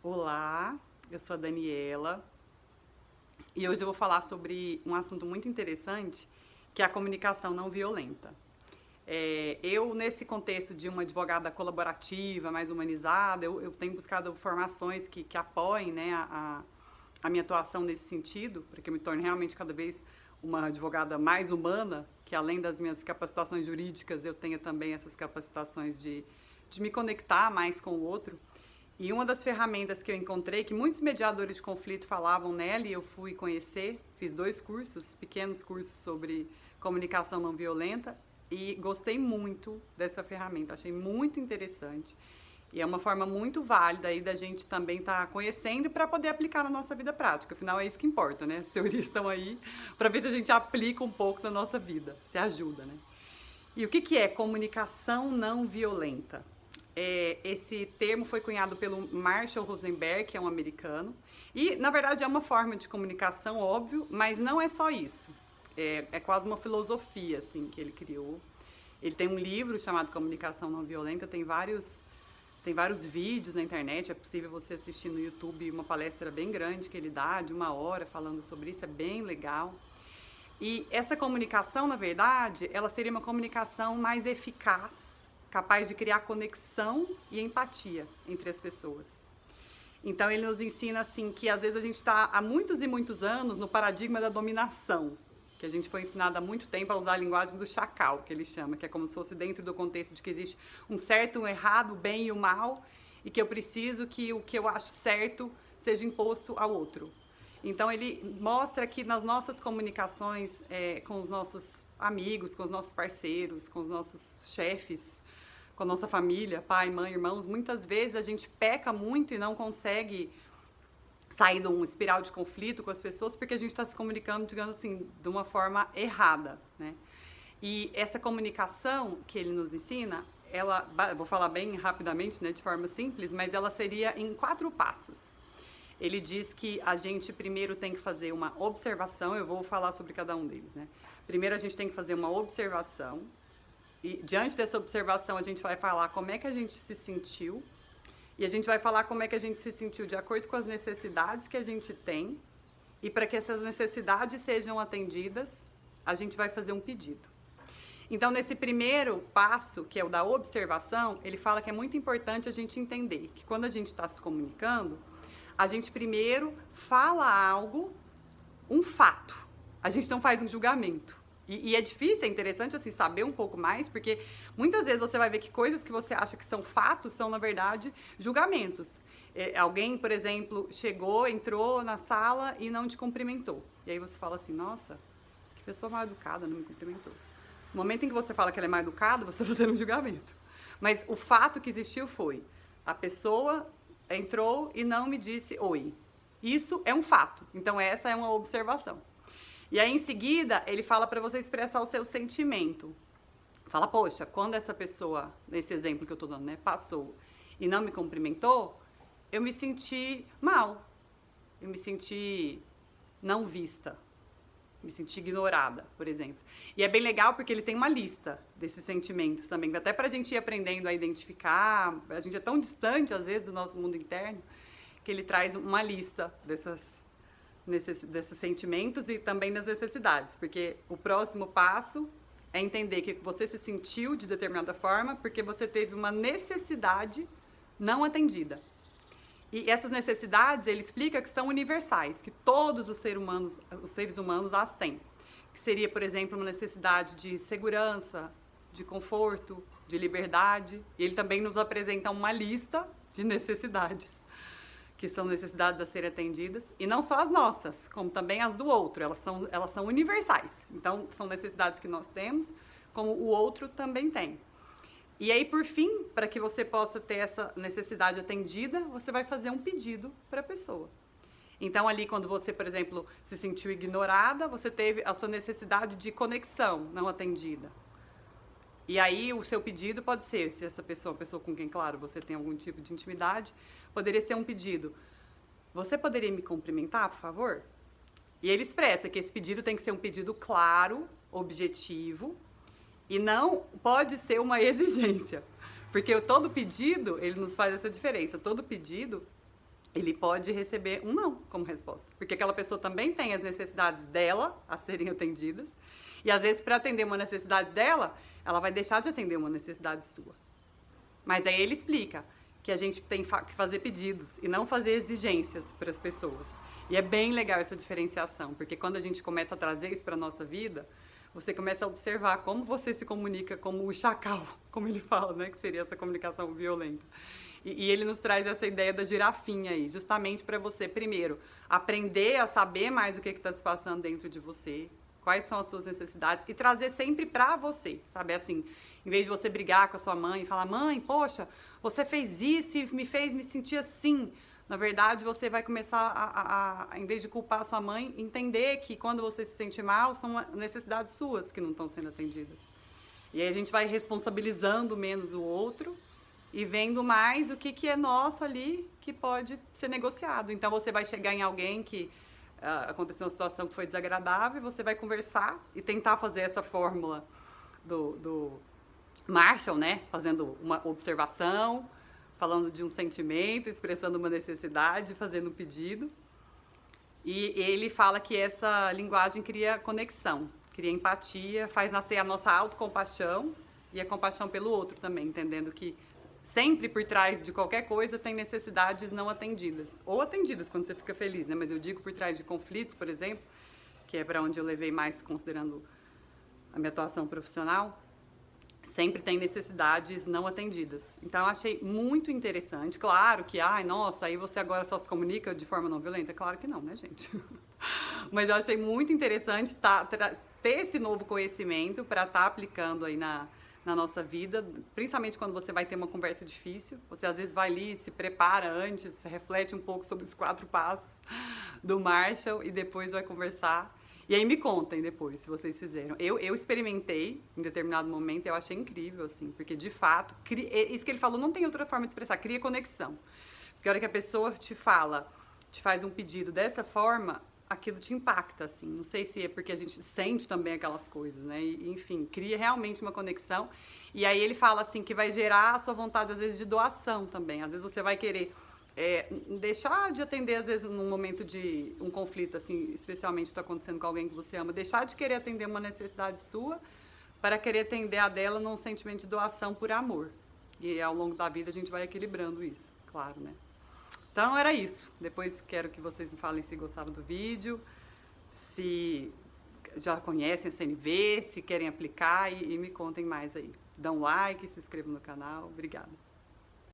Olá, eu sou a Daniela e hoje eu vou falar sobre um assunto muito interessante, que é a comunicação não violenta. Eu, nesse contexto de uma advogada colaborativa, mais humanizada, eu tenho buscado formações que apoiem, né, a minha atuação nesse sentido, para que eu me torne realmente cada vez uma advogada mais humana, que além das minhas capacitações jurídicas, eu tenha também essas capacitações de me conectar mais com o outro. E uma das ferramentas que eu encontrei, que muitos mediadores de conflito falavam nela, e eu fui conhecer, fiz 2 cursos, pequenos cursos sobre comunicação não violenta, e gostei muito dessa ferramenta, achei muito interessante. E é uma forma muito válida aí da gente também estar conhecendo para poder aplicar na nossa vida prática. Afinal, é isso que importa, né? As teorias estão aí para ver se a gente aplica um pouco na nossa vida, se ajuda, né? E o que é comunicação não violenta? Esse termo foi cunhado pelo Marshall Rosenberg, que é um americano, e na verdade é uma forma de comunicação, óbvio, mas não é só isso. É quase uma filosofia assim que ele criou. Ele tem um livro chamado Comunicação Não Violenta, tem vários vídeos na internet, é possível você assistir no YouTube uma palestra bem grande que ele dá, de 1 hora, falando sobre isso, é bem legal. E essa comunicação, na verdade, ela seria uma comunicação mais eficaz, capaz de criar conexão e empatia entre as pessoas. Então ele nos ensina assim que às vezes a gente está há muitos e muitos anos no paradigma da dominação, que a gente foi ensinado há muito tempo a usar a linguagem do chacal, que ele chama, que é como se fosse dentro do contexto de que existe um certo, um errado, o bem e o mal, e que eu preciso que o que eu acho certo seja imposto ao outro. Então ele mostra que nas nossas comunicações com os nossos amigos, com os nossos parceiros, com os nossos chefes, com a nossa família, pai, mãe, irmãos, muitas vezes a gente peca muito e não consegue sair de um espiral de conflito com as pessoas porque a gente está se comunicando, digamos assim, de uma forma errada, né? E essa comunicação que ele nos ensina, ela, vou falar bem rapidamente, né, de forma simples, mas ela seria em 4 passos. Ele diz que a gente primeiro tem que fazer uma observação, eu vou falar sobre cada um deles, né? Primeiro a gente tem que fazer uma observação, e diante dessa observação a gente vai falar como é que a gente se sentiu, e a gente vai falar como é que a gente se sentiu de acordo com as necessidades que a gente tem, e para que essas necessidades sejam atendidas, a gente vai fazer um pedido. Então, nesse primeiro passo, que é o da observação, ele fala que é muito importante a gente entender que quando a gente está se comunicando, a gente primeiro fala algo, um fato. A gente não faz um julgamento. E é difícil, é interessante assim saber um pouco mais, porque muitas vezes você vai ver que coisas que você acha que são fatos são, na verdade, julgamentos. Alguém, por exemplo, chegou, entrou na sala e não te cumprimentou. E aí você fala assim, nossa, que pessoa mal educada, não me cumprimentou. No momento em que você fala que ela é mal educada, você está fazendo um julgamento. Mas o fato que existiu foi, a pessoa entrou e não me disse oi. Isso é um fato. Então essa é uma observação. E aí em seguida ele fala para você expressar o seu sentimento. Fala, poxa, quando essa pessoa, nesse exemplo que eu estou dando, né, passou e não me cumprimentou, eu me senti mal. Eu me senti não vista. Me senti ignorada, por exemplo. E é bem legal porque ele tem uma lista desses sentimentos também, até pra gente ir aprendendo a identificar. A gente é tão distante, às vezes, do nosso mundo interno, que ele traz uma lista desses sentimentos e também das necessidades. Porque o próximo passo é entender que você se sentiu de determinada forma porque você teve uma necessidade não atendida. E essas necessidades, ele explica que são universais, que todos os seres humanos as têm. Que seria, por exemplo, uma necessidade de segurança, de conforto, de liberdade. E ele também nos apresenta uma lista de necessidades, que são necessidades a serem atendidas. E não só as nossas, como também as do outro. Elas são universais. Então, são necessidades que nós temos, como o outro também tem. E aí, por fim, para que você possa ter essa necessidade atendida, você vai fazer um pedido para a pessoa. Então, ali, quando você, por exemplo, se sentiu ignorada, você teve a sua necessidade de conexão não atendida. E aí, o seu pedido pode ser, se essa pessoa é uma pessoa com quem, claro, você tem algum tipo de intimidade, poderia ser um pedido. Você poderia me cumprimentar, por favor? E ele expressa que esse pedido tem que ser um pedido claro, objetivo, e não pode ser uma exigência, porque todo pedido, ele nos faz essa diferença. Todo pedido, ele pode receber um não como resposta, porque aquela pessoa também tem as necessidades dela a serem atendidas, e às vezes para atender uma necessidade dela, ela vai deixar de atender uma necessidade sua. Mas aí ele explica que a gente tem que fazer pedidos e não fazer exigências para as pessoas. E é bem legal essa diferenciação, porque quando a gente começa a trazer isso para a nossa vida, você começa a observar como você se comunica como o chacal, como ele fala, né, que seria essa comunicação violenta. E ele nos traz essa ideia da girafinha aí, justamente para você, primeiro, aprender a saber mais o que está se passando dentro de você, quais são as suas necessidades, e trazer sempre para você, sabe? Assim, em vez de você brigar com a sua mãe e falar, mãe, poxa, você fez isso e me fez me sentir assim. Na verdade, você vai começar em vez de culpar a sua mãe, entender que quando você se sente mal, são necessidades suas que não estão sendo atendidas. E aí a gente vai responsabilizando menos o outro e vendo mais o que é nosso ali que pode ser negociado. Então você vai chegar em alguém que aconteceu uma situação que foi desagradável, e você vai conversar e tentar fazer essa fórmula do Marshall, né? Fazendo uma observação, falando de um sentimento, expressando uma necessidade, fazendo um pedido. E ele fala que essa linguagem cria conexão, cria empatia, faz nascer a nossa autocompaixão e a compaixão pelo outro também, entendendo que sempre por trás de qualquer coisa tem necessidades não atendidas. Ou atendidas quando você fica feliz, né? Mas eu digo por trás de conflitos, por exemplo, que é para onde eu levei mais considerando a minha atuação profissional, sempre tem necessidades não atendidas. Então eu achei muito interessante. Claro que, ai, nossa, aí você agora só se comunica de forma não violenta. Claro que não, né, gente? Mas eu achei muito interessante ter esse novo conhecimento para estar aplicando aí na nossa vida, principalmente quando você vai ter uma conversa difícil. Você às vezes vai ali, se prepara antes, reflete um pouco sobre os 4 passos do Marshall e depois vai conversar. E aí me contem depois se vocês fizeram. Eu experimentei em determinado momento e eu achei incrível, assim, porque de fato, isso que ele falou não tem outra forma de expressar, cria conexão. Porque a hora que a pessoa te fala, te faz um pedido dessa forma, aquilo te impacta, assim. Não sei se é porque a gente sente também aquelas coisas, né? E, enfim, cria realmente uma conexão. E aí ele fala, assim, que vai gerar a sua vontade, às vezes, de doação também. Às vezes você vai querer deixar de atender, às vezes, num momento de um conflito, assim, especialmente está acontecendo com alguém que você ama, deixar de querer atender uma necessidade sua para querer atender a dela num sentimento de doação por amor. E ao longo da vida a gente vai equilibrando isso, claro, né? Então era isso. Depois quero que vocês me falem se gostaram do vídeo, se já conhecem a CNV, se querem aplicar e me contem mais aí. Dão um like, se inscrevam no canal. Obrigada.